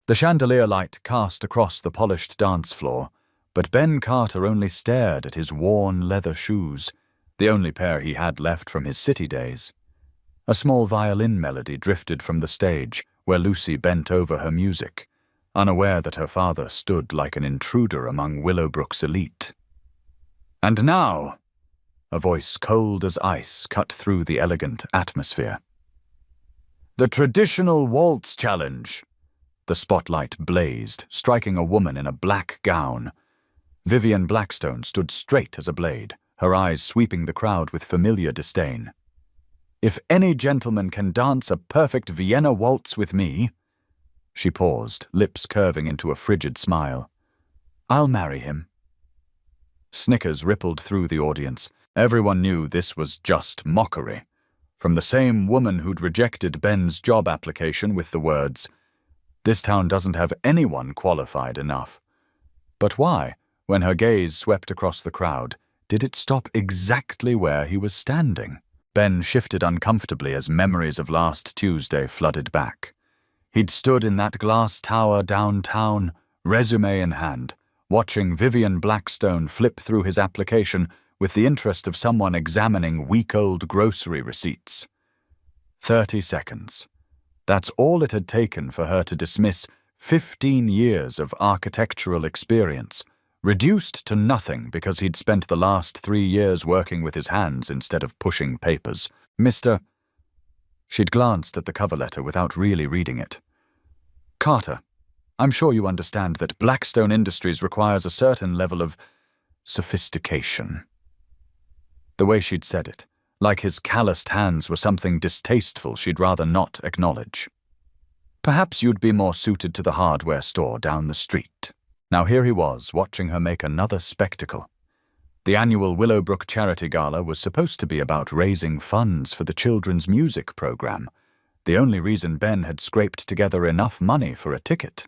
The chandelier light cast across the polished dance floor, but Ben Carter only stared at his worn leather shoes, the only pair he had left from his city days. A small violin melody drifted from the stage, where Lucy bent over her music, unaware that her father stood like an intruder among Willowbrook's elite. "And now," a voice cold as ice cut through the elegant atmosphere. "The traditional waltz challenge." The spotlight blazed, striking a woman in a black gown. Vivian Blackstone stood straight as a blade, her eyes sweeping the crowd with familiar disdain. "If any gentleman can dance a perfect Vienna waltz with me—" She paused, lips curving into a frigid smile. "I'll marry him." Snickers rippled through the audience. Everyone knew this was just mockery. From the same woman who'd rejected Ben's job application with the words, "This town doesn't have anyone qualified enough." But why, when her gaze swept across the crowd, did it stop exactly where he was standing? Ben shifted uncomfortably as memories of last Tuesday flooded back. He'd stood in that glass tower downtown, resume in hand, watching Vivian Blackstone flip through his application with the interest of someone examining week-old grocery receipts. 30 seconds. That's all it had taken for her to dismiss 15 years of architectural experience, reduced to nothing because he'd spent the last 3 years working with his hands instead of pushing papers. "Mr. She'd glanced at the cover letter without really reading it. "Carter, I'm sure you understand that Blackstone Industries requires a certain level of sophistication." The way she'd said it, like his calloused hands were something distasteful she'd rather not acknowledge. "Perhaps you'd be more suited to the hardware store down the street." Now here he was, watching her make another spectacle. The annual Willowbrook Charity Gala was supposed to be about raising funds for the children's music program, the only reason Ben had scraped together enough money for a ticket.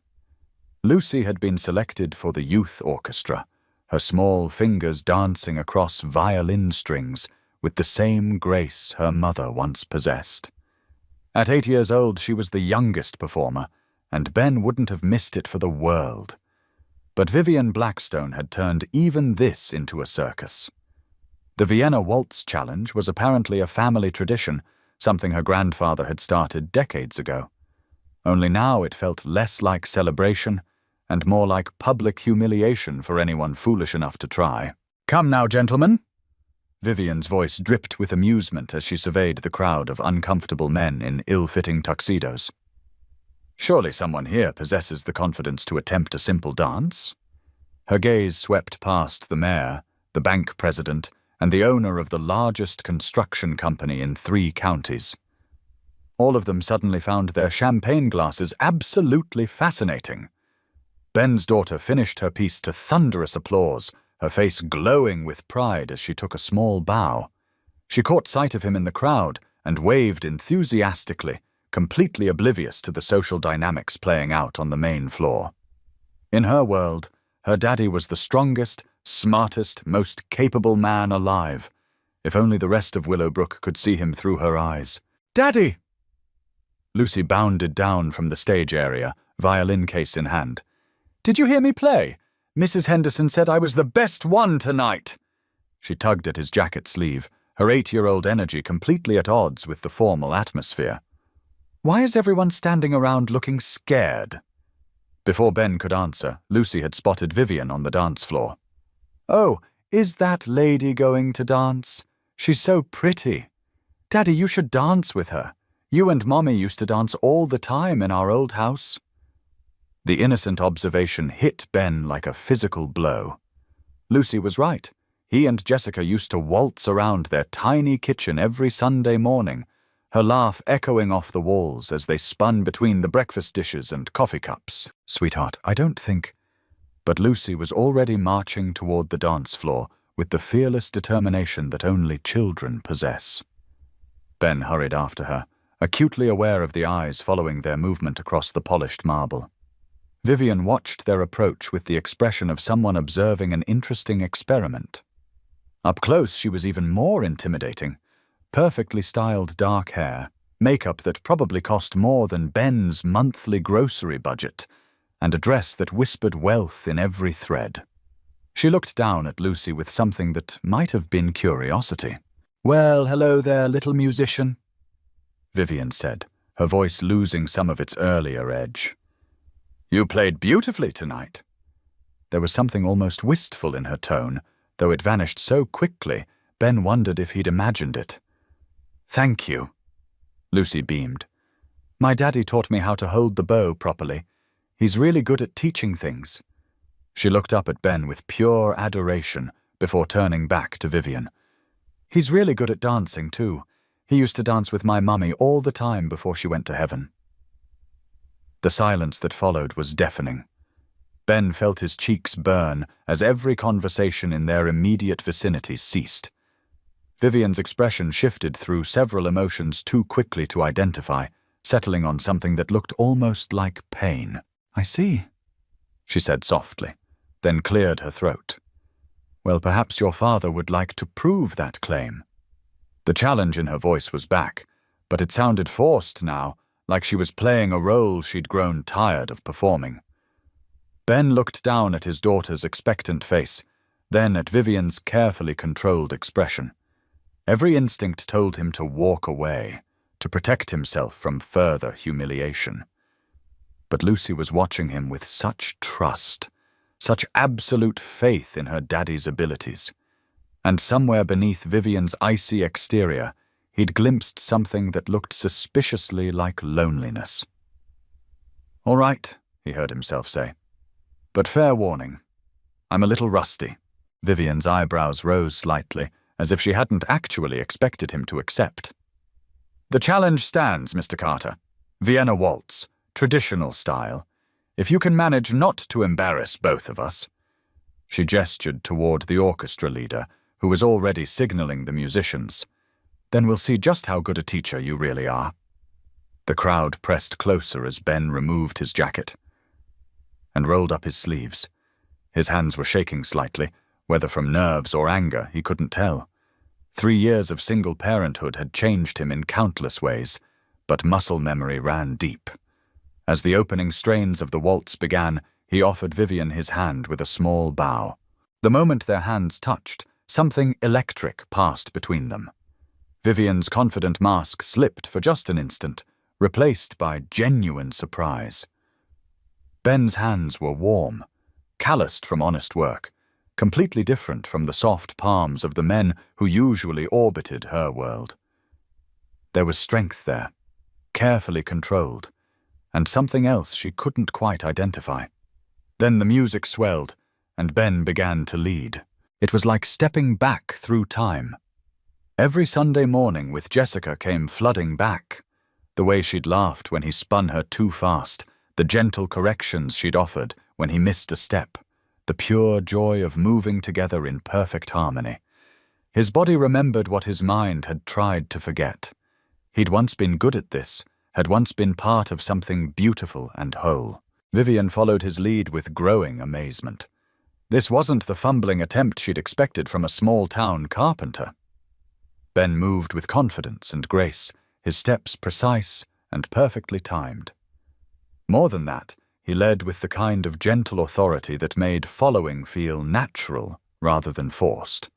Lucy had been selected for the youth orchestra, her small fingers dancing across violin strings with the same grace her mother once possessed. At 8 years old, she was the youngest performer, and Ben wouldn't have missed it for the world. But Vivian Blackstone had turned even this into a circus. The Vienna Waltz Challenge was apparently a family tradition, something her grandfather had started decades ago. Only now it felt less like celebration and more like public humiliation for anyone foolish enough to try. "Come now, gentlemen." Vivian's voice dripped with amusement as she surveyed the crowd of uncomfortable men in ill-fitting tuxedos. "Surely someone here possesses the confidence to attempt a simple dance?" Her gaze swept past the mayor, the bank president, and the owner of the largest construction company in 3 counties. All of them suddenly found their champagne glasses absolutely fascinating. Ben's daughter finished her piece to thunderous applause, her face glowing with pride as she took a small bow. She caught sight of him in the crowd and waved enthusiastically, completely oblivious to the social dynamics playing out on the main floor. In her world, her daddy was the strongest, smartest, most capable man alive. If only the rest of Willowbrook could see him through her eyes. "Daddy!" Lucy bounded down from the stage area, violin case in hand. "Did you hear me play? Mrs. Henderson said I was the best one tonight." She tugged at his jacket sleeve, her 8-year-old energy completely at odds with the formal atmosphere. "Why is everyone standing around looking scared?" Before Ben could answer, Lucy had spotted Vivian on the dance floor. "Oh, is that lady going to dance? She's so pretty. Daddy, you should dance with her. You and Mommy used to dance all the time in our old house." The innocent observation hit Ben like a physical blow. Lucy was right. He and Jessica used to waltz around their tiny kitchen every Sunday morning, her laugh echoing off the walls as they spun between the breakfast dishes and coffee cups. "Sweetheart, I don't think—" But Lucy was already marching toward the dance floor with the fearless determination that only children possess. Ben hurried after her, acutely aware of the eyes following their movement across the polished marble. Vivian watched their approach with the expression of someone observing an interesting experiment. Up close, she was even more intimidating. Perfectly styled dark hair, makeup that probably cost more than Ben's monthly grocery budget, and a dress that whispered wealth in every thread. She looked down at Lucy with something that might have been curiosity. "Well, hello there, little musician," Vivian said, her voice losing some of its earlier edge. "You played beautifully tonight." There was something almost wistful in her tone, though it vanished so quickly, Ben wondered if he'd imagined it. "Thank you," Lucy beamed. "My daddy taught me how to hold the bow properly. He's really good at teaching things." She looked up at Ben with pure adoration before turning back to Vivian. "He's really good at dancing, too. He used to dance with my mummy all the time before she went to heaven." The silence that followed was deafening. Ben felt his cheeks burn as every conversation in their immediate vicinity ceased. Vivian's expression shifted through several emotions too quickly to identify, settling on something that looked almost like pain. "I see," she said softly, then cleared her throat. "Well, perhaps your father would like to prove that claim." The challenge in her voice was back, but it sounded forced now, like she was playing a role she'd grown tired of performing. Ben looked down at his daughter's expectant face, then at Vivian's carefully controlled expression. Every instinct told him to walk away, to protect himself from further humiliation. But Lucy was watching him with such trust, such absolute faith in her daddy's abilities. And somewhere beneath Vivian's icy exterior, he'd glimpsed something that looked suspiciously like loneliness. "All right," he heard himself say. "But fair warning, I'm a little rusty." Vivian's eyebrows rose slightly, as if she hadn't actually expected him to accept. "The challenge stands, Mr. Carter. Vienna Waltz, traditional style. If you can manage not to embarrass both of us." She gestured toward the orchestra leader, who was already signaling the musicians. "Then we'll see just how good a teacher you really are." The crowd pressed closer as Ben removed his jacket and rolled up his sleeves. His hands were shaking slightly, whether from nerves or anger, he couldn't tell. 3 years of single parenthood had changed him in countless ways, but muscle memory ran deep. As the opening strains of the waltz began, he offered Vivian his hand with a small bow. The moment their hands touched, something electric passed between them. Vivian's confident mask slipped for just an instant, replaced by genuine surprise. Ben's hands were warm, calloused from honest work, completely different from the soft palms of the men who usually orbited her world. There was strength there, carefully controlled, and something else she couldn't quite identify. Then the music swelled, and Ben began to lead. It was like stepping back through time. Every Sunday morning with Jessica came flooding back. The way she'd laughed when he spun her too fast, the gentle corrections she'd offered when he missed a step, the pure joy of moving together in perfect harmony. His body remembered what his mind had tried to forget. He'd once been good at this, had once been part of something beautiful and whole. Vivian followed his lead with growing amazement. This wasn't the fumbling attempt she'd expected from a small-town carpenter. Ben moved with confidence and grace, his steps precise and perfectly timed. More than that, he led with the kind of gentle authority that made following feel natural rather than forced.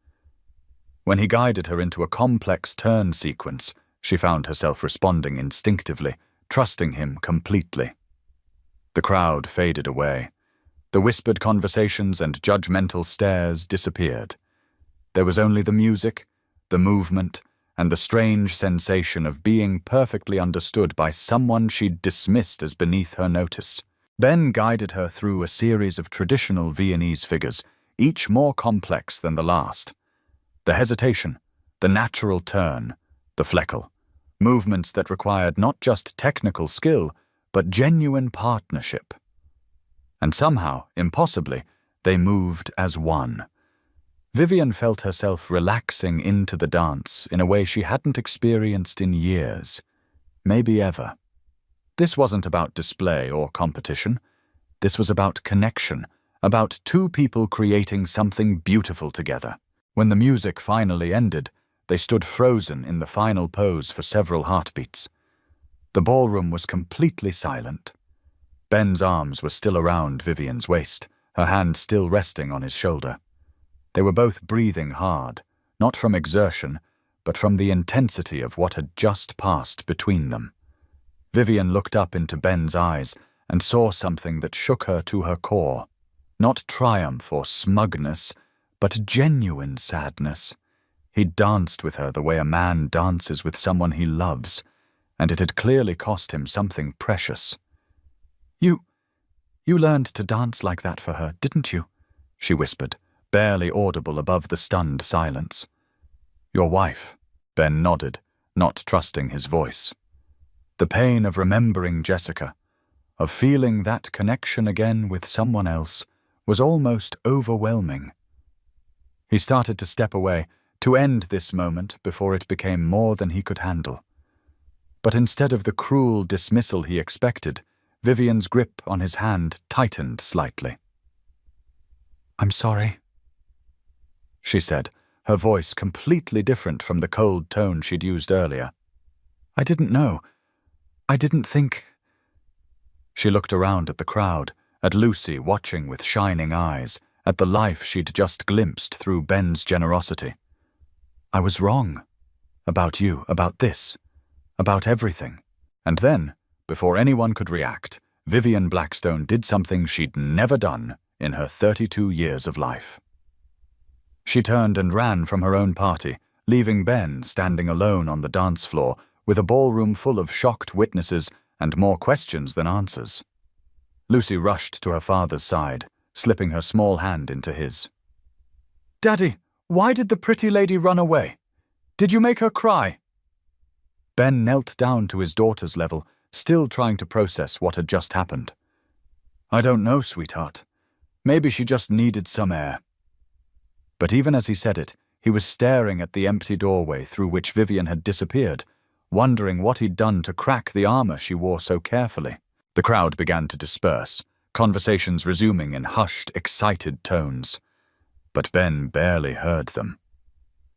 When he guided her into a complex turn sequence, she found herself responding instinctively, trusting him completely. The crowd faded away. The whispered conversations and judgmental stares disappeared. There was only the music, the movement, and the strange sensation of being perfectly understood by someone she'd dismissed as beneath her notice. Ben guided her through a series of traditional Viennese figures, each more complex than the last. The hesitation, the natural turn, the fleckle. Movements that required not just technical skill, but genuine partnership. And somehow, impossibly, they moved as one. Vivian felt herself relaxing into the dance in a way she hadn't experienced in years, maybe ever. This wasn't about display or competition. This was about connection, about two people creating something beautiful together. When the music finally ended, they stood frozen in the final pose for several heartbeats. The ballroom was completely silent. Ben's arms were still around Vivian's waist, her hand still resting on his shoulder. They were both breathing hard, not from exertion, but from the intensity of what had just passed between them. Vivian looked up into Ben's eyes and saw something that shook her to her core. Not triumph or smugness, but genuine sadness. He'd danced with her the way a man dances with someone he loves, and it had clearly cost him something precious. You learned to dance like that for her, didn't you?" she whispered, barely audible above the stunned silence. "Your wife," Ben nodded, not trusting his voice. The pain of remembering Jessica, of feeling that connection again with someone else, was almost overwhelming. He started to step away, to end this moment before it became more than he could handle. But instead of the cruel dismissal he expected, Vivian's grip on his hand tightened slightly. "I'm sorry," she said, her voice completely different from the cold tone she'd used earlier. "I didn't know. I didn't think—" She looked around at the crowd, at Lucy watching with shining eyes, at the life she'd just glimpsed through Ben's generosity. "I was wrong. About you, about this, about everything." And then, before anyone could react, Vivian Blackstone did something she'd never done in her 32 years of life. She turned and ran from her own party, leaving Ben standing alone on the dance floor with a ballroom full of shocked witnesses and more questions than answers. Lucy rushed to her father's side, slipping her small hand into his. "Daddy, why did the pretty lady run away? Did you make her cry?" Ben knelt down to his daughter's level, still trying to process what had just happened. "I don't know, sweetheart. Maybe she just needed some air." But even as he said it, he was staring at the empty doorway through which Vivian had disappeared, wondering what he'd done to crack the armor she wore so carefully. The crowd began to disperse, conversations resuming in hushed, excited tones. But Ben barely heard them.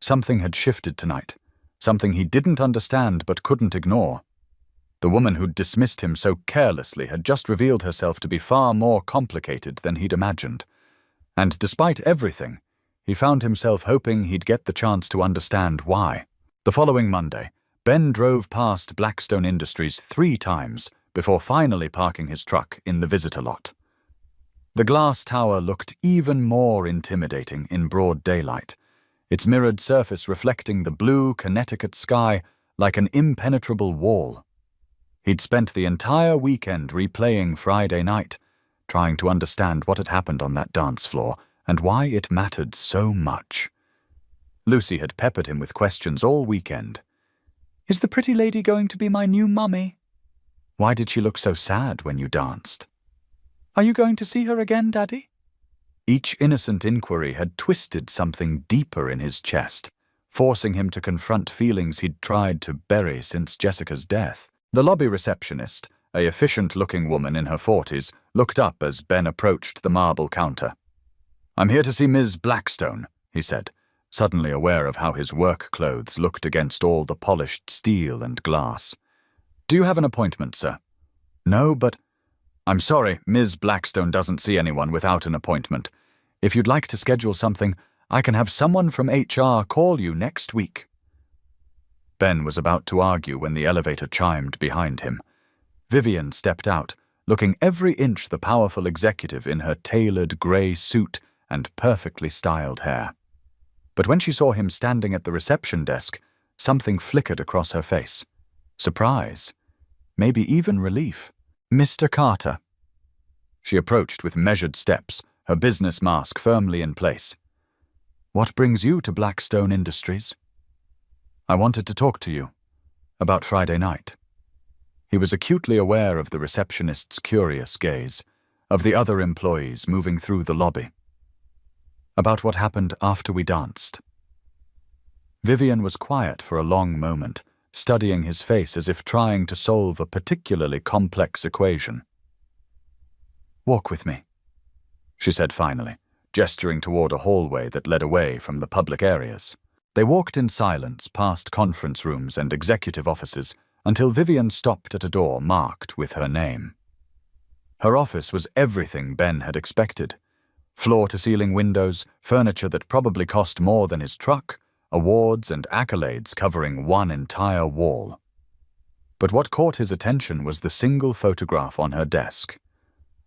Something had shifted tonight, something he didn't understand but couldn't ignore. The woman who'd dismissed him so carelessly had just revealed herself to be far more complicated than he'd imagined. And despite everything, he found himself hoping he'd get the chance to understand why. The following Monday, Ben drove past Blackstone Industries 3 times before finally parking his truck in the visitor lot. The glass tower looked even more intimidating in broad daylight, its mirrored surface reflecting the blue Connecticut sky like an impenetrable wall. He'd spent the entire weekend replaying Friday night, trying to understand what had happened on that dance floor and why it mattered so much. Lucy had peppered him with questions all weekend. "Is the pretty lady going to be my new mummy? Why did she look so sad when you danced? Are you going to see her again, Daddy?" Each innocent inquiry had twisted something deeper in his chest, forcing him to confront feelings he'd tried to bury since Jessica's death. The lobby receptionist, a efficient-looking woman in her 40s, looked up as Ben approached the marble counter. "I'm here to see Ms. Blackstone," he said, suddenly aware of how his work clothes looked against all the polished steel and glass. "Do you have an appointment, sir?" "No, but—" "I'm sorry, Ms. Blackstone doesn't see anyone without an appointment. If you'd like to schedule something, I can have someone from HR call you next week." Ben was about to argue when the elevator chimed behind him. Vivian stepped out, looking every inch the powerful executive in her tailored grey suit and perfectly styled hair. But when she saw him standing at the reception desk, something flickered across her face. Surprise. Maybe even relief. "Mr. Carter." She approached with measured steps, her business mask firmly in place. "What brings you to Blackstone Industries?" "I wanted to talk to you. About Friday night." He was acutely aware of the receptionist's curious gaze, of the other employees moving through the lobby. "About what happened after we danced." Vivian was quiet for a long moment, studying his face as if trying to solve a particularly complex equation. "Walk with me," she said finally, gesturing toward a hallway that led away from the public areas. They walked in silence past conference rooms and executive offices until Vivian stopped at a door marked with her name. Her office was everything Ben had expected. Floor-to-ceiling windows, furniture that probably cost more than his truck, awards and accolades covering one entire wall. But what caught his attention was the single photograph on her desk.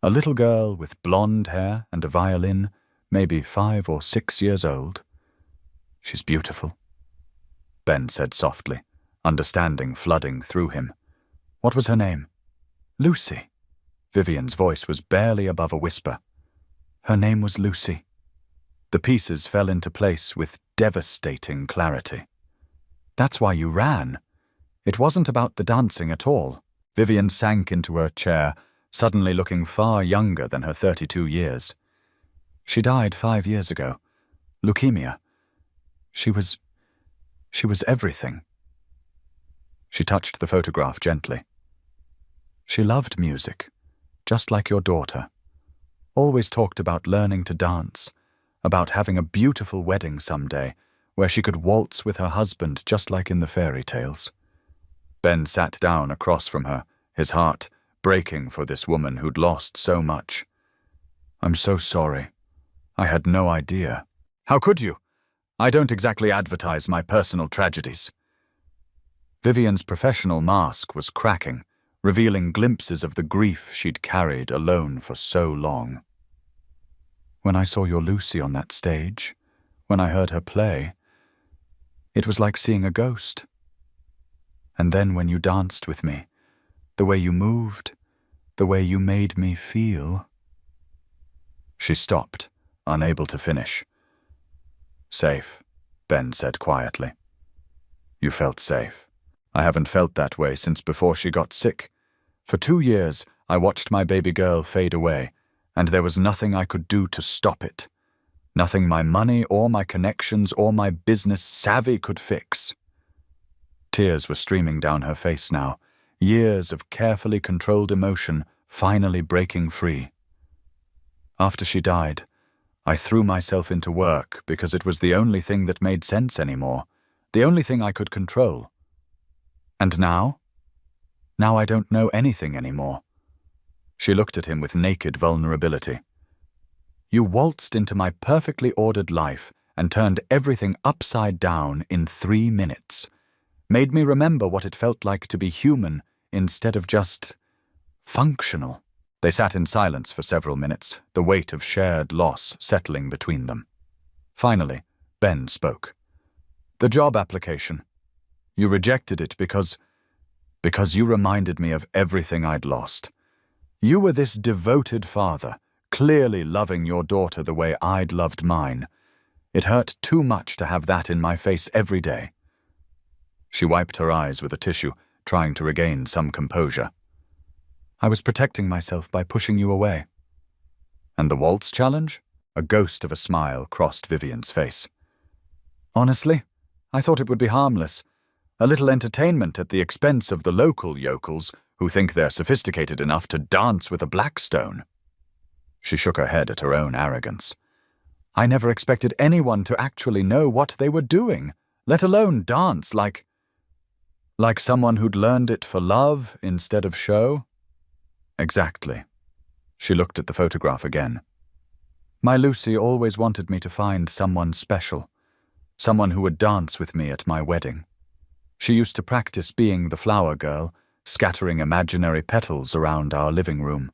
A little girl with blonde hair and a violin, maybe 5 or 6 years old. "She's beautiful," Ben said softly, understanding flooding through him. "What was her name?" "Lucy." Vivian's voice was barely above a whisper. "Her name was Lucy." The pieces fell into place with devastating clarity. "That's why you ran. It wasn't about the dancing at all." Vivian sank into her chair, suddenly looking far younger than her 32 years. "She died 5 years ago. Leukemia. She was everything." She touched the photograph gently. "She loved music, just like your daughter. Always talked about learning to dance, about having a beautiful wedding someday, where she could waltz with her husband just like in the fairy tales." Ben sat down across from her, his heart breaking for this woman who'd lost so much. "I'm so sorry. I had no idea." "How could you? I don't exactly advertise my personal tragedies." Vivian's professional mask was cracking, revealing glimpses of the grief she'd carried alone for so long. "When I saw your Lucy on that stage, when I heard her play, it was like seeing a ghost. And then when you danced with me, the way you moved, the way you made me feel." She stopped, unable to finish. "Safe," Ben said quietly. "You felt safe. I haven't felt that way since before she got sick. For 2 years, I watched my baby girl fade away, and there was nothing I could do to stop it. Nothing my money or my connections or my business savvy could fix." Tears were streaming down her face now, years of carefully controlled emotion finally breaking free. "After she died, I threw myself into work because it was the only thing that made sense anymore, the only thing I could control. And now? Now I don't know anything anymore." She looked at him with naked vulnerability. "You waltzed into my perfectly ordered life and turned everything upside down in 3 minutes. Made me remember what it felt like to be human instead of just functional." They sat in silence for several minutes, the weight of shared loss settling between them. Finally, Ben spoke. "The job application. You rejected it because you reminded me of everything I'd lost. You were this devoted father, clearly loving your daughter the way I'd loved mine. It hurt too much to have that in my face every day." She wiped her eyes with a tissue, trying to regain some composure. "I was protecting myself by pushing you away." "And the waltz challenge?" A ghost of a smile crossed Vivian's face. "Honestly, I thought it would be harmless. A little entertainment at the expense of the local yokels who think they're sophisticated enough to dance with a Blackstone." She shook her head at her own arrogance. "I never expected anyone to actually know what they were doing, let alone dance like someone who'd learned it for love instead of show." "Exactly." She looked at the photograph again. "My Lucy always wanted me to find someone special, someone who would dance with me at my wedding. She used to practice being the flower girl, scattering imaginary petals around our living room."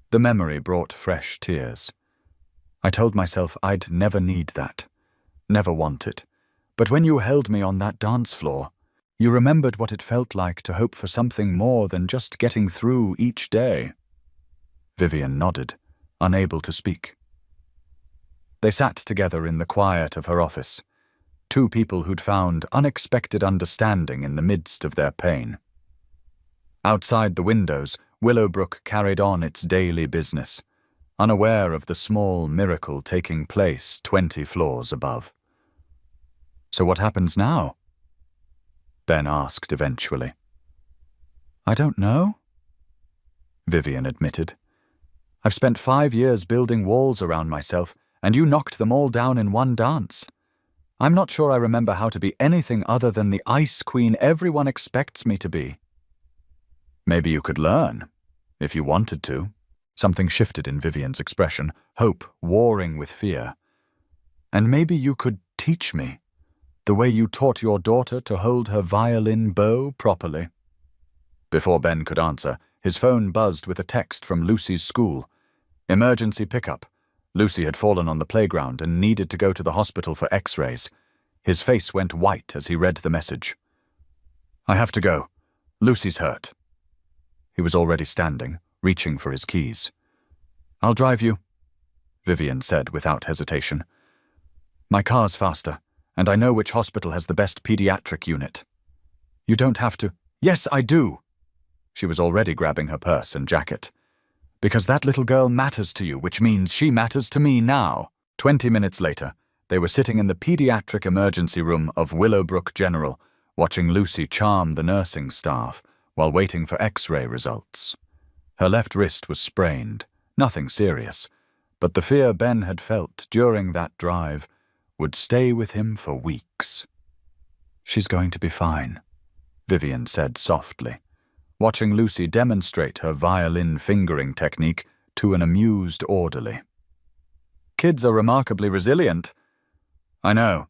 The memory brought fresh tears. "I told myself I'd never need that, never want it. But when you held me on that dance floor, you remembered what it felt like to hope for something more than just getting through each day." Vivian nodded, unable to speak. They sat together in the quiet of her office, 2 people who'd found unexpected understanding in the midst of their pain. Outside the windows, Willowbrook carried on its daily business, unaware of the small miracle taking place 20 floors above. "So what happens now?" Ben asked eventually. "I don't know," Vivian admitted. "I've spent 5 years building walls around myself, and you knocked them all down in one dance. I'm not sure I remember how to be anything other than the ice queen everyone expects me to be." "Maybe you could learn. if you wanted to. Something shifted in Vivian's expression, hope warring with fear. And maybe you could teach me, the way you taught your daughter to hold her violin bow properly. Before Ben could answer, his phone buzzed with a text from Lucy's school. Emergency pickup. Lucy had fallen on the playground and needed to go to the hospital for x-rays. His face went white as he read the message. I have to go. Lucy's hurt. He was already standing, reaching for his keys. I'll drive you, Vivian said without hesitation. My car's faster, and I know which hospital has the best pediatric unit. You don't have to. Yes, I do. She was already grabbing her purse and jacket. Because that little girl matters to you, which means she matters to me now. 20 minutes later, they were sitting in the pediatric emergency room of Willowbrook General, watching Lucy charm the nursing staff while waiting for x-ray results. Her left wrist was sprained, nothing serious, but the fear Ben had felt during that drive would stay with him for weeks. She's going to be fine, Vivian said softly, watching Lucy demonstrate her violin fingering technique to an amused orderly. Kids are remarkably resilient. I know.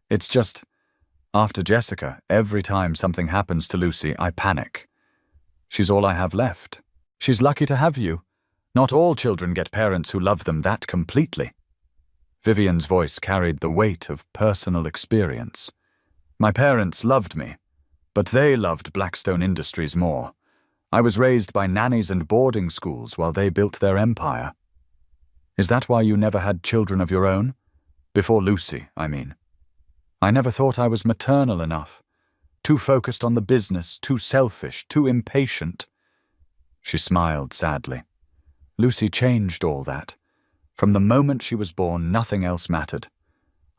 It's just, after Jessica, every time something happens to Lucy, I panic. She's all I have left. She's lucky to have you. Not all children get parents who love them that completely. Vivian's voice carried the weight of personal experience. My parents loved me, but they loved Blackstone Industries more. I was raised by nannies and boarding schools while they built their empire. Is that why you never had children of your own? Before Lucy, I mean. I never thought I was maternal enough. Too focused on the business, too selfish, too impatient. She smiled sadly. Lucy changed all that. From the moment she was born, nothing else mattered.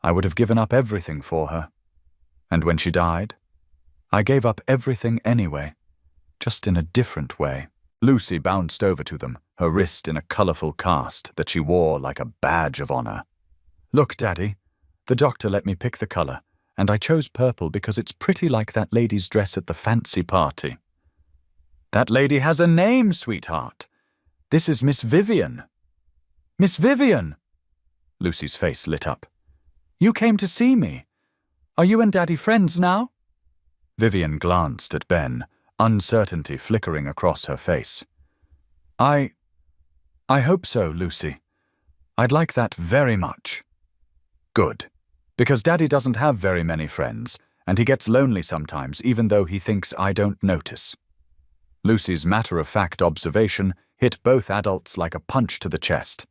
I would have given up everything for her. And when she died, I gave up everything anyway, just in a different way. Lucy bounced over to them, her wrist in a colourful cast that she wore like a badge of honour. Look, Daddy, the doctor let me pick the colour, and I chose purple because it's pretty like that lady's dress at the fancy party. That lady has a name, sweetheart. This is Miss Vivian. Miss Vivian! Lucy's face lit up. You came to see me. Are you and Daddy friends now? Vivian glanced at Ben, uncertainty flickering across her face. I hope so, Lucy. I'd like that very much. Good, because Daddy doesn't have very many friends, and he gets lonely sometimes even though he thinks I don't notice. Lucy's matter-of-fact observation hit both adults like a punch to the chest.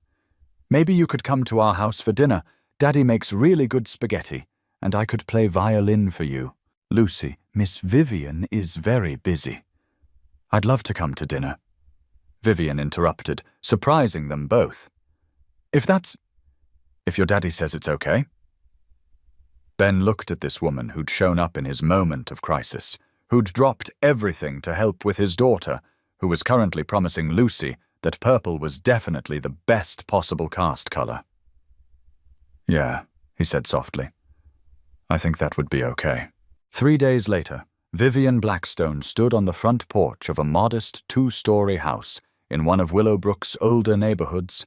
Maybe you could come to our house for dinner. Daddy makes really good spaghetti, and I could play violin for you. Lucy, Miss Vivian is very busy. I'd love to come to dinner. Vivian interrupted, surprising them both. If your daddy says it's okay. Ben looked at this woman who'd shown up in his moment of crisis, who'd dropped everything to help with his daughter, who was currently promising Lucy that purple was definitely the best possible cast color. Yeah, he said softly. I think that would be okay. 3 days later, Vivian Blackstone stood on the front porch of a modest 2-story house in one of Willowbrook's older neighborhoods.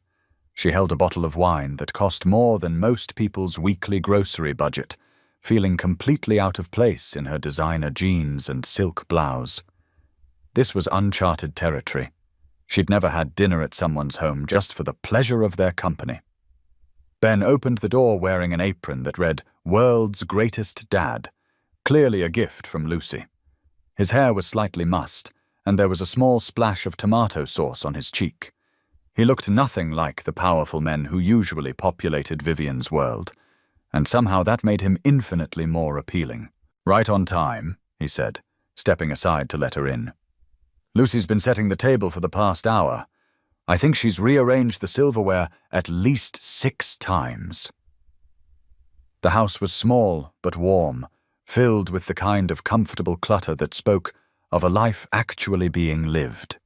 She held a bottle of wine that cost more than most people's weekly grocery budget, feeling completely out of place in her designer jeans and silk blouse. This was uncharted territory. She'd never had dinner at someone's home just for the pleasure of their company. Ben opened the door wearing an apron that read, World's Greatest Dad, clearly a gift from Lucy. His hair was slightly mussed, and there was a small splash of tomato sauce on his cheek. He looked nothing like the powerful men who usually populated Vivian's world, and somehow that made him infinitely more appealing. Right on time, he said, stepping aside to let her in. Lucy's been setting the table for the past hour. I think she's rearranged the silverware at least 6 times. The house was small but warm, filled with the kind of comfortable clutter that spoke of a life actually being lived.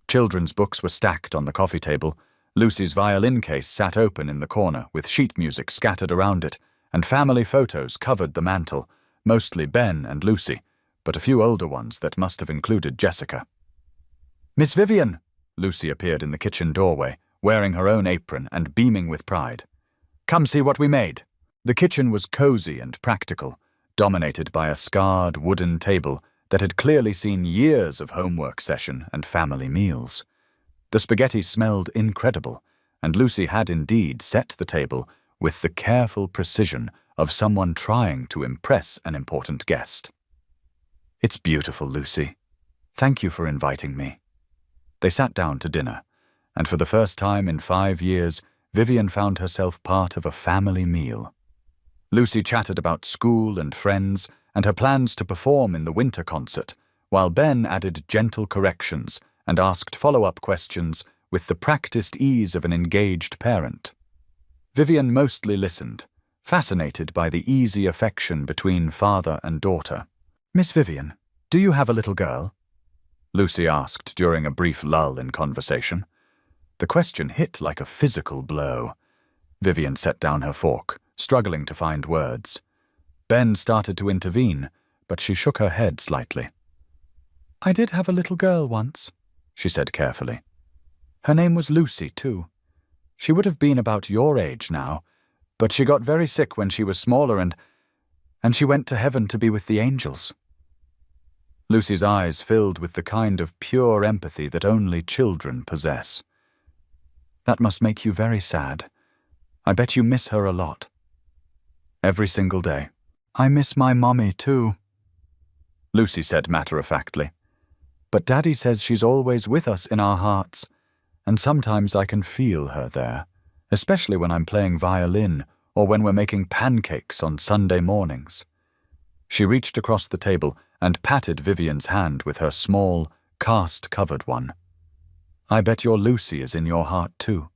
Children's books were stacked on the coffee table. Lucy's violin case sat open in the corner with sheet music scattered around it, and family photos covered the mantel, mostly Ben and Lucy, but a few older ones that must have included Jessica. Miss Vivian! Lucy appeared in the kitchen doorway, wearing her own apron and beaming with pride. Come see what we made. The kitchen was cozy and practical, dominated by a scarred wooden table that had clearly seen years of homework session and family meals. The spaghetti smelled incredible, and Lucy had indeed set the table with the careful precision of someone trying to impress an important guest. It's beautiful, Lucy. Thank you for inviting me. They sat down to dinner, and for the first time in 5 years, Vivian found herself part of a family meal. Lucy chatted about school and friends and her plans to perform in the winter concert, while Ben added gentle corrections and asked follow-up questions with the practiced ease of an engaged parent. Vivian mostly listened, fascinated by the easy affection between father and daughter. Miss Vivian, do you have a little girl? Lucy asked during a brief lull in conversation. The question hit like a physical blow. Vivian set down her fork, struggling to find words. Ben started to intervene, but she shook her head slightly. I did have a little girl once, she said carefully. Her name was Lucy, too. She would have been about your age now, but she got very sick when she was smaller and she went to heaven to be with the angels. Lucy's eyes filled with the kind of pure empathy that only children possess. That must make you very sad. I bet you miss her a lot. Every single day. I miss my mommy, too, Lucy said matter-of-factly. But Daddy says she's always with us in our hearts, and sometimes I can feel her there, especially when I'm playing violin or when we're making pancakes on Sunday mornings. She reached across the table and patted Vivian's hand with her small, cast-covered one. I bet your Lucy is in your heart, too.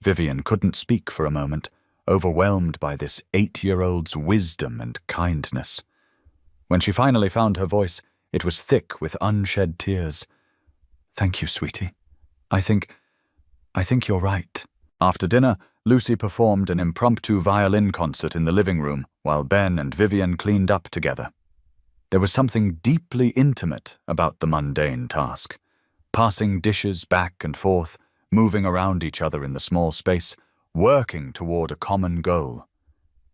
Vivian couldn't speak for a moment, overwhelmed by this 8-year-old's wisdom and kindness. When she finally found her voice, it was thick with unshed tears. Thank you, sweetie. I think you're right. After dinner, Lucy performed an impromptu violin concert in the living room while Ben and Vivian cleaned up together. There was something deeply intimate about the mundane task. Passing dishes back and forth, moving around each other in the small space, working toward a common goal.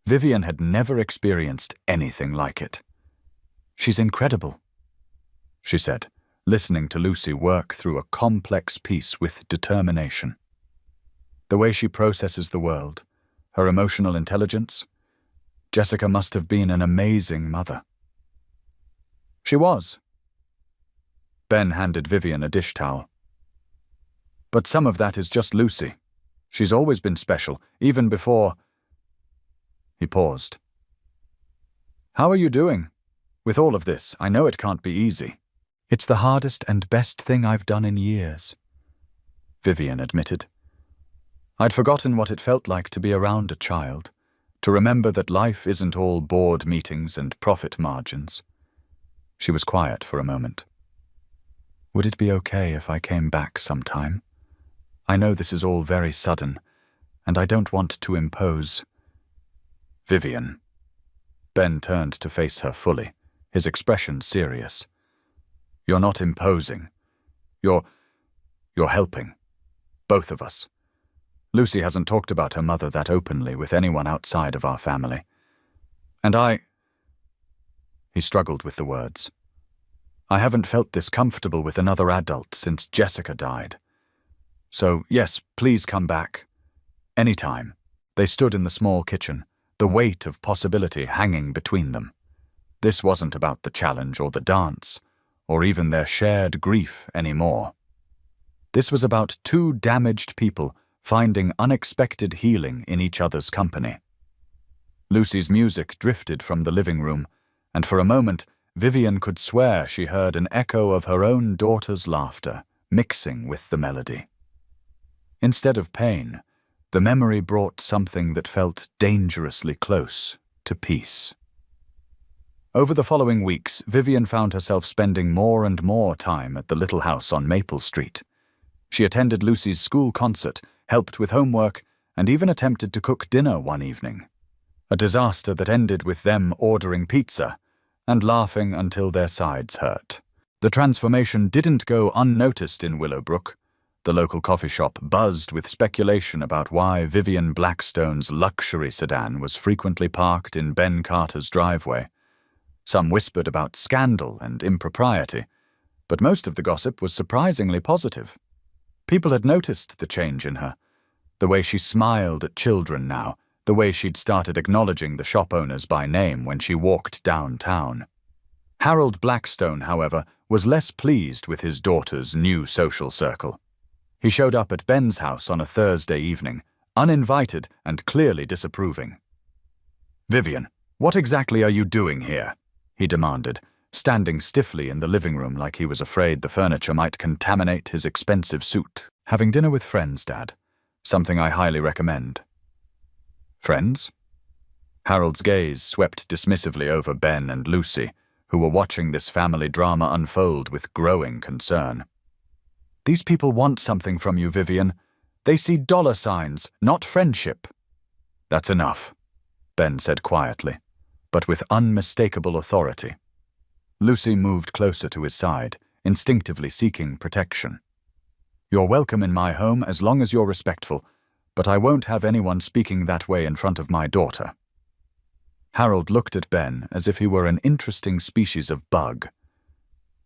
Vivian had never experienced anything like it. She's incredible, she said, listening to Lucy work through a complex piece with determination. The way she processes the world, her emotional intelligence, Jessica must have been an amazing mother. She was. Ben handed Vivian a dish towel. But some of that is just Lucy. She's always been special, even before... He paused. How are you doing? With all of this, I know it can't be easy. It's the hardest and best thing I've done in years, Vivian admitted. I'd forgotten what it felt like to be around a child, to remember that life isn't all board meetings and profit margins. She was quiet for a moment. Would it be okay if I came back sometime? I know this is all very sudden, and I don't want to impose. Vivian. Ben turned to face her fully, his expression serious. You're not imposing. You're helping. Both of us. Lucy hasn't talked about her mother that openly with anyone outside of our family. And He struggled with the words. I haven't felt this comfortable with another adult since Jessica died. So, yes, please come back. Anytime. They stood in the small kitchen, the weight of possibility hanging between them. This wasn't about the challenge or the dance, or even their shared grief anymore. This was about two damaged people finding unexpected healing in each other's company. Lucy's music drifted from the living room, and for a moment, Vivian could swear she heard an echo of her own daughter's laughter, mixing with the melody. Instead of pain, the memory brought something that felt dangerously close to peace. Over the following weeks, Vivian found herself spending more and more time at the little house on Maple Street. She attended Lucy's school concert, helped with homework, and even attempted to cook dinner one evening. A disaster that ended with them ordering pizza and laughing until their sides hurt. The transformation didn't go unnoticed in Willowbrook. The local coffee shop buzzed with speculation about why Vivian Blackstone's luxury sedan was frequently parked in Ben Carter's driveway. Some whispered about scandal and impropriety, but most of the gossip was surprisingly positive. People had noticed the change in her, the way she smiled at children now, the way she'd started acknowledging the shop owners by name when she walked downtown. Harold Blackstone, however, was less pleased with his daughter's new social circle. He showed up at Ben's house on a Thursday evening, uninvited and clearly disapproving. "Vivian, what exactly are you doing here?" he demanded, standing stiffly in the living room like he was afraid the furniture might contaminate his expensive suit. "Having dinner with friends, Dad. Something I highly recommend." "Friends?" Harold's gaze swept dismissively over Ben and Lucy, who were watching this family drama unfold with growing concern. "These people want something from you, Vivian. They see dollar signs, not friendship." "That's enough," Ben said quietly, but with unmistakable authority. Lucy moved closer to his side, instinctively seeking protection. "You're welcome in my home as long as you're respectful, but I won't have anyone speaking that way in front of my daughter." Harold looked at Ben as if he were an interesting species of bug.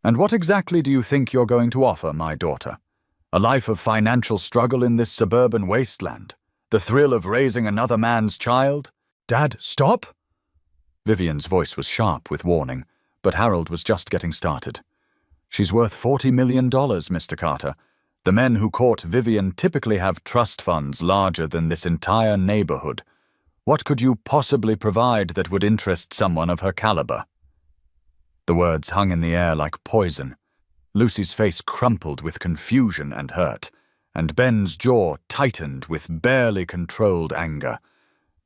"And what exactly do you think you're going to offer my daughter? A life of financial struggle in this suburban wasteland? The thrill of raising another man's child?" "Dad, stop!" Vivian's voice was sharp with warning, but Harold was just getting started. "She's worth $40 million, Mr. Carter. The men who court Vivian typically have trust funds larger than this entire neighborhood. What could you possibly provide that would interest someone of her caliber?" The words hung in the air like poison. Lucy's face crumpled with confusion and hurt, and Ben's jaw tightened with barely controlled anger.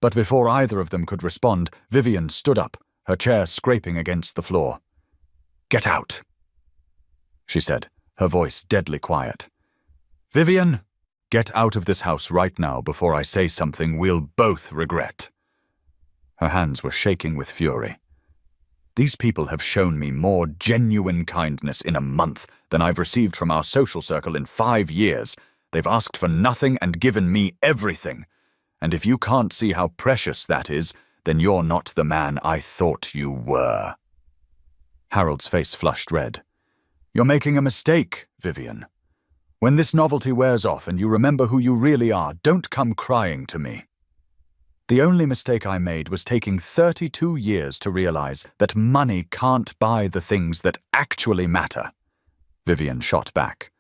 But before either of them could respond, Vivian stood up, her chair scraping against the floor. "Get out," she said, her voice deadly quiet. "Vivian, get out of this house right now before I say something we'll both regret." Her hands were shaking with fury. "These people have shown me more genuine kindness in a month than I've received from our social circle in 5 years. They've asked for nothing and given me everything. And if you can't see how precious that is, then you're not the man I thought you were." Harold's face flushed red. "You're making a mistake, Vivian. When this novelty wears off and you remember who you really are, don't come crying to me." "The only mistake I made was taking 32 years to realize that money can't buy the things that actually matter," Vivian shot back.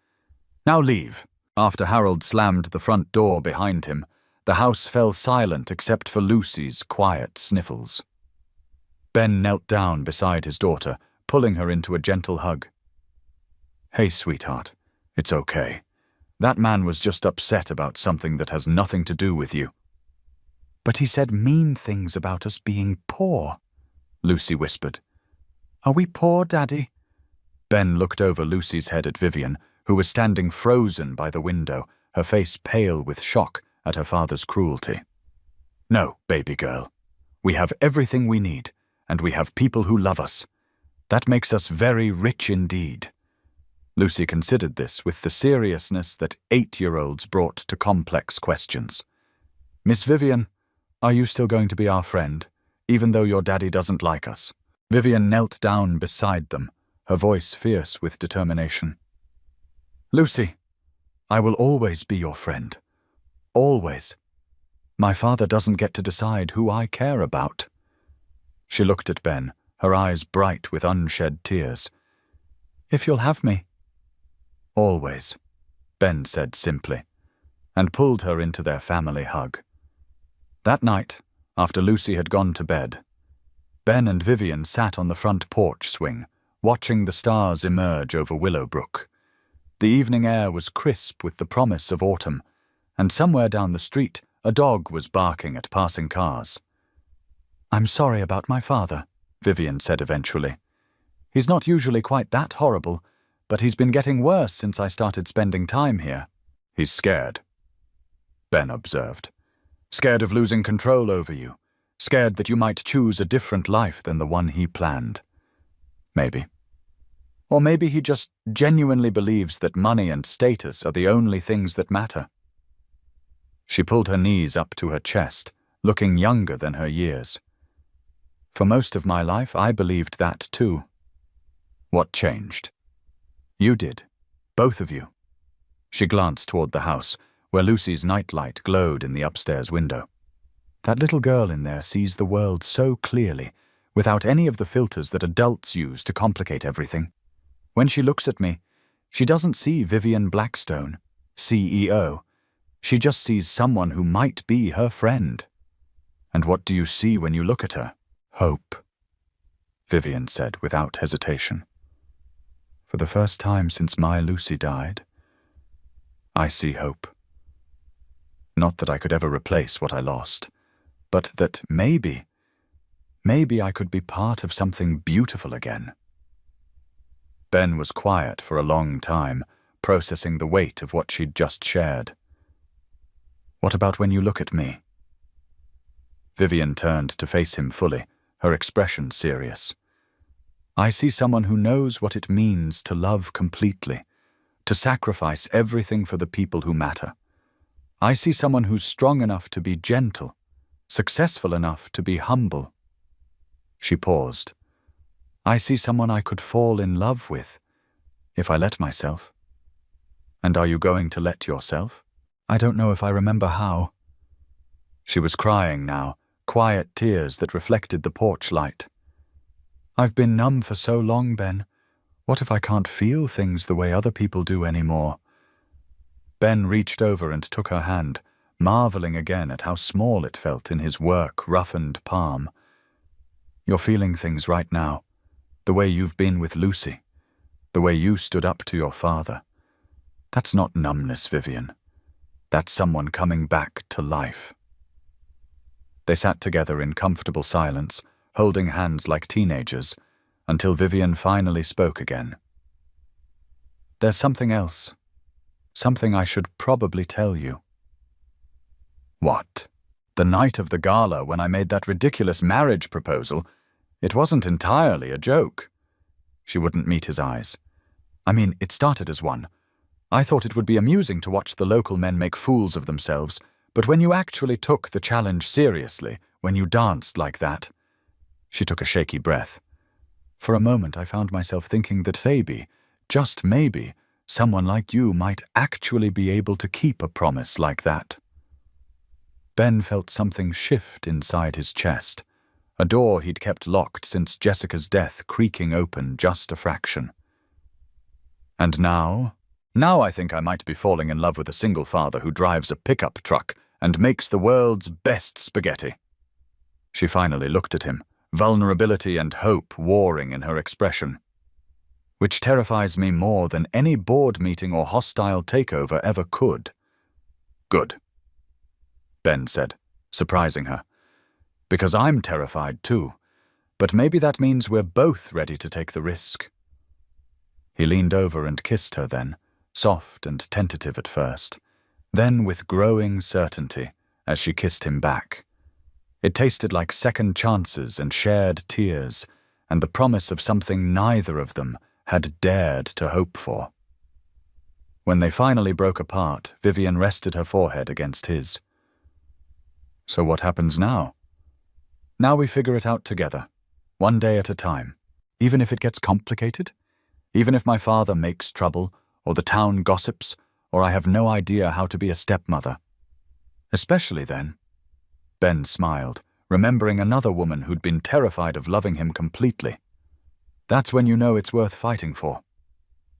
"Now leave." After Harold slammed the front door behind him, the house fell silent except for Lucy's quiet sniffles. Ben knelt down beside his daughter, pulling her into a gentle hug. "Hey, sweetheart, it's okay. That man was just upset about something that has nothing to do with you." "But he said mean things about us being poor," Lucy whispered. "Are we poor, Daddy?" Ben looked over Lucy's head at Vivian, who was standing frozen by the window, her face pale with shock at her father's cruelty. "No, baby girl. We have everything we need, and we have people who love us. That makes us very rich indeed." Lucy considered this with the seriousness that 8-year-olds brought to complex questions. "Miss Vivian, are you still going to be our friend, even though your daddy doesn't like us?" Vivian knelt down beside them, her voice fierce with determination. "Lucy, I will always be your friend. Always. My father doesn't get to decide who I care about." She looked at Ben, her eyes bright with unshed tears. "If you'll have me." "Always," Ben said simply, and pulled her into their family hug. That night, after Lucy had gone to bed, Ben and Vivian sat on the front porch swing, watching the stars emerge over Willowbrook. The evening air was crisp with the promise of autumn, and somewhere down the street a dog was barking at passing cars. "I'm sorry about my father," Vivian said eventually. "He's not usually quite that horrible, but he's been getting worse since I started spending time here." "He's scared," Ben observed. "Scared of losing control over you. Scared that you might choose a different life than the one he planned." "Maybe." Or maybe he just genuinely believes that money and status are the only things that matter. She pulled her knees up to her chest, looking younger than her years. For most of my life, I believed that too. What changed? You did. Both of you. She glanced toward the house, where Lucy's nightlight glowed in the upstairs window. That little girl in there sees the world so clearly, without any of the filters that adults use to complicate everything. When she looks at me, she doesn't see Vivian Blackstone, CEO. She just sees someone who might be her friend. And what do you see when you look at her? Hope, Vivian said without hesitation. For the first time since my Lucy died, I see hope. Not that I could ever replace what I lost, but that maybe I could be part of something beautiful again. Ben was quiet for a long time, processing the weight of what she'd just shared. What about when you look at me? Vivian turned to face him fully, her expression serious. I see someone who knows what it means to love completely, to sacrifice everything for the people who matter. I see someone who's strong enough to be gentle, successful enough to be humble. She paused. I see someone I could fall in love with, if I let myself. And are you going to let yourself? I don't know if I remember how. She was crying now, quiet tears that reflected the porch light. I've been numb for so long, Ben. What if I can't feel things the way other people do anymore? Ben reached over and took her hand, marveling again at how small it felt in his work-roughened palm. You're feeling things right now, the way you've been with Lucy, the way you stood up to your father. That's not numbness, Vivian. That's someone coming back to life. They sat together in comfortable silence, holding hands like teenagers, until Vivian finally spoke again. There's something else. Something I should probably tell you. What? The night of the gala when I made that ridiculous marriage proposal, it wasn't entirely a joke. She wouldn't meet his eyes. I mean, it started as one. I thought it would be amusing to watch the local men make fools of themselves, but when you actually took the challenge seriously, when you danced like that... She took a shaky breath. For a moment I found myself thinking that maybe, just maybe, someone like you might actually be able to keep a promise like that. Ben felt something shift inside his chest, a door he'd kept locked since Jessica's death creaking open just a fraction. And now I think I might be falling in love with a single father who drives a pickup truck and makes the world's best spaghetti. She finally looked at him, vulnerability and hope warring in her expression. Which terrifies me more than any board meeting or hostile takeover ever could. Good, Ben said, surprising her. Because I'm terrified too, but maybe that means we're both ready to take the risk. He leaned over and kissed her then, soft and tentative at first, then with growing certainty as she kissed him back. It tasted like second chances and shared tears, and the promise of something neither of them had dared to hope for. When they finally broke apart, Vivian rested her forehead against his. So what happens now? Now we figure it out together, one day at a time, even if it gets complicated, even if my father makes trouble, or the town gossips, or I have no idea how to be a stepmother. Especially then. Ben smiled, remembering another woman who'd been terrified of loving him completely. That's when you know it's worth fighting for.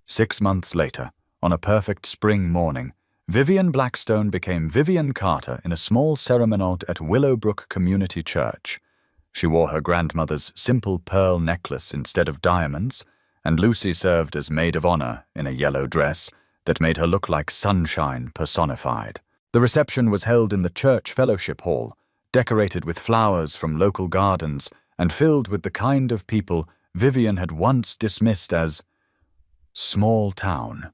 6 months later, on a perfect spring morning, Vivian Blackstone became Vivian Carter in a small ceremonial at Willowbrook Community Church. She wore her grandmother's simple pearl necklace instead of diamonds, and Lucy served as maid of honor in a yellow dress that made her look like sunshine personified. The reception was held in the church fellowship hall, decorated with flowers from local gardens and filled with the kind of people Vivian had once dismissed as small town.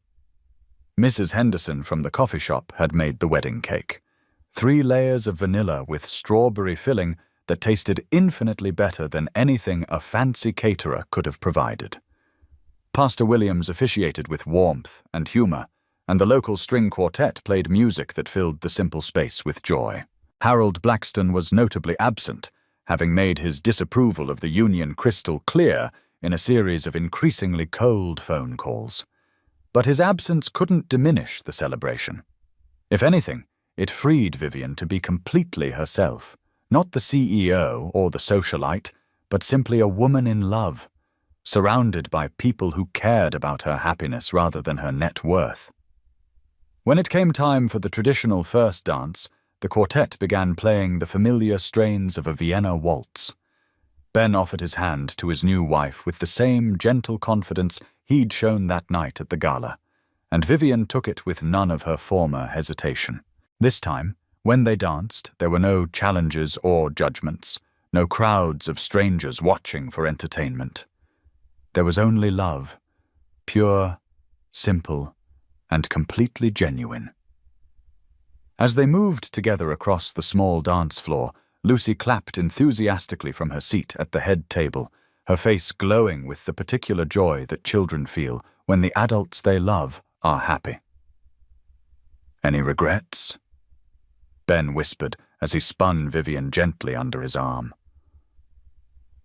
Mrs. Henderson from the coffee shop had made the wedding cake. 3 layers of vanilla with strawberry filling that tasted infinitely better than anything a fancy caterer could have provided. Pastor Williams officiated with warmth and humor, and the local string quartet played music that filled the simple space with joy. Harold Blackstone was notably absent, having made his disapproval of the union crystal clear in a series of increasingly cold phone calls. But his absence couldn't diminish the celebration. If anything, it freed Vivian to be completely herself, not the CEO or the socialite, but simply a woman in love, surrounded by people who cared about her happiness rather than her net worth. When it came time for the traditional first dance, the quartet began playing the familiar strains of a Vienna waltz. Ben offered his hand to his new wife with the same gentle confidence he'd shown that night at the gala, and Vivian took it with none of her former hesitation. This time, when they danced, there were no challenges or judgments, no crowds of strangers watching for entertainment. There was only love, pure, simple, and completely genuine. As they moved together across the small dance floor, Lucy clapped enthusiastically from her seat at the head table, her face glowing with the particular joy that children feel when the adults they love are happy. "Any regrets?" Ben whispered as he spun Vivian gently under his arm.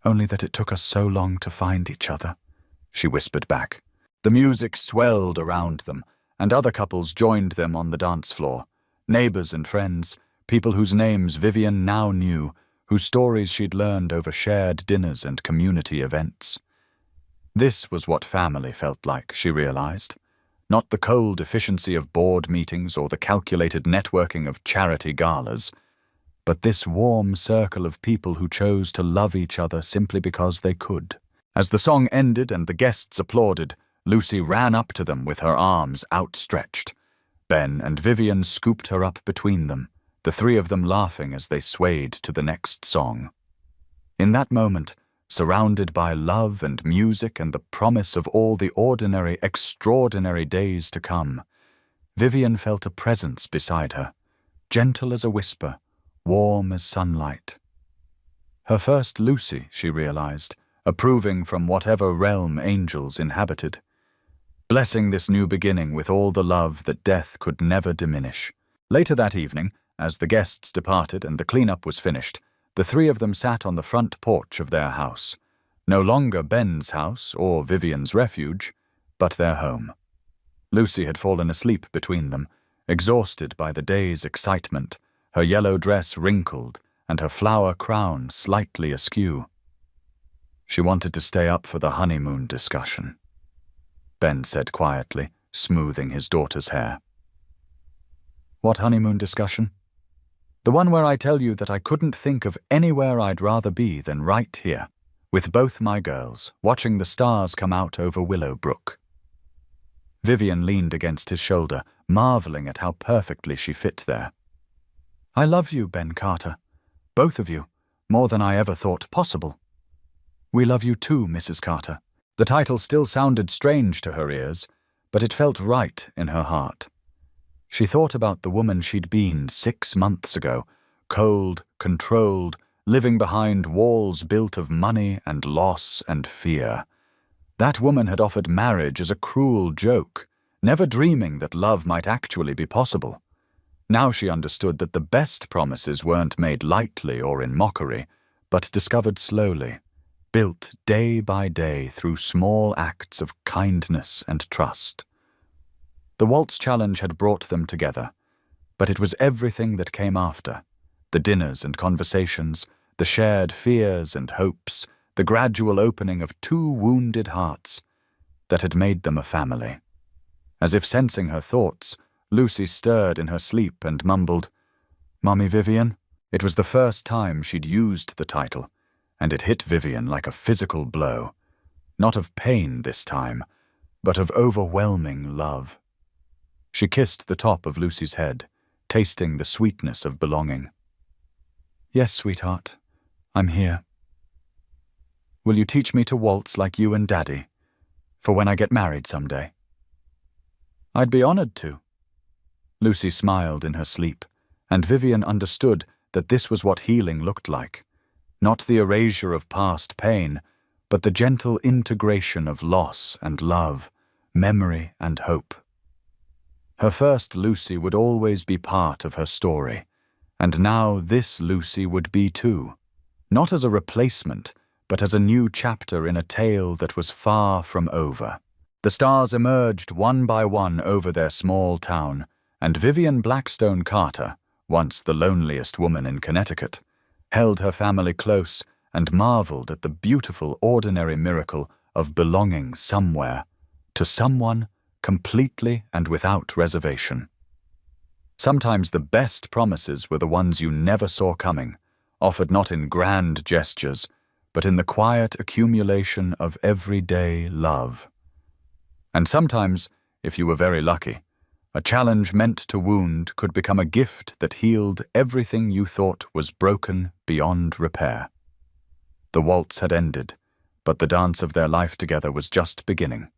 "Only that it took us so long to find each other," she whispered back. The music swelled around them, and other couples joined them on the dance floor. Neighbors and friends, people whose names Vivian now knew, whose stories she'd learned over shared dinners and community events. This was what family felt like, she realized. Not the cold efficiency of board meetings or the calculated networking of charity galas, but this warm circle of people who chose to love each other simply because they could. As the song ended and the guests applauded, Lucy ran up to them with her arms outstretched. Ben and Vivian scooped her up between them, the three of them laughing as they swayed to the next song. In that moment, surrounded by love and music and the promise of all the ordinary, extraordinary days to come, Vivian felt a presence beside her, gentle as a whisper, warm as sunlight. Her first Lucy, she realized, approving from whatever realm angels inhabited, blessing this new beginning with all the love that death could never diminish. Later that evening, as the guests departed and the cleanup was finished, the three of them sat on the front porch of their house, no longer Ben's house or Vivian's refuge, but their home. Lucy had fallen asleep between them, exhausted by the day's excitement, her yellow dress wrinkled and her flower crown slightly askew. She wanted to stay up for the honeymoon discussion, Ben said quietly, smoothing his daughter's hair. "What honeymoon discussion?" "The one where I tell you that I couldn't think of anywhere I'd rather be than right here, with both my girls, watching the stars come out over Willow Brook." Vivian leaned against his shoulder, marveling at how perfectly she fit there. "I love you, Ben Carter. Both of you, more than I ever thought possible." "We love you too, Mrs. Carter." The title still sounded strange to her ears, but it felt right in her heart. She thought about the woman she'd been 6 months ago, cold, controlled, living behind walls built of money and loss and fear. That woman had offered marriage as a cruel joke, never dreaming that love might actually be possible. Now she understood that the best promises weren't made lightly or in mockery, but discovered slowly, built day by day through small acts of kindness and trust. The Waltz Challenge had brought them together, but it was everything that came after, the dinners and conversations, the shared fears and hopes, the gradual opening of 2 wounded hearts, that had made them a family. As if sensing her thoughts, Lucy stirred in her sleep and mumbled, "Mommy Vivian?" It was the first time she'd used the title, and it hit Vivian like a physical blow, not of pain this time, but of overwhelming love. She kissed the top of Lucy's head, tasting the sweetness of belonging. "Yes, sweetheart, I'm here. Will you teach me to waltz like you and Daddy, for when I get married someday?" "I'd be honored to." Lucy smiled in her sleep, and Vivian understood that this was what healing looked like. Not the erasure of past pain, but the gentle integration of loss and love, memory and hope. Her first Lucy would always be part of her story, and now this Lucy would be too, not as a replacement, but as a new chapter in a tale that was far from over. The stars emerged one by one over their small town, and Vivian Blackstone Carter, once the loneliest woman in Connecticut, held her family close and marveled at the beautiful ordinary miracle of belonging somewhere, to someone, completely and without reservation. Sometimes the best promises were the ones you never saw coming, offered not in grand gestures, but in the quiet accumulation of everyday love. And sometimes, if you were very lucky, a challenge meant to wound could become a gift that healed everything you thought was broken beyond repair. The waltz had ended, but the dance of their life together was just beginning.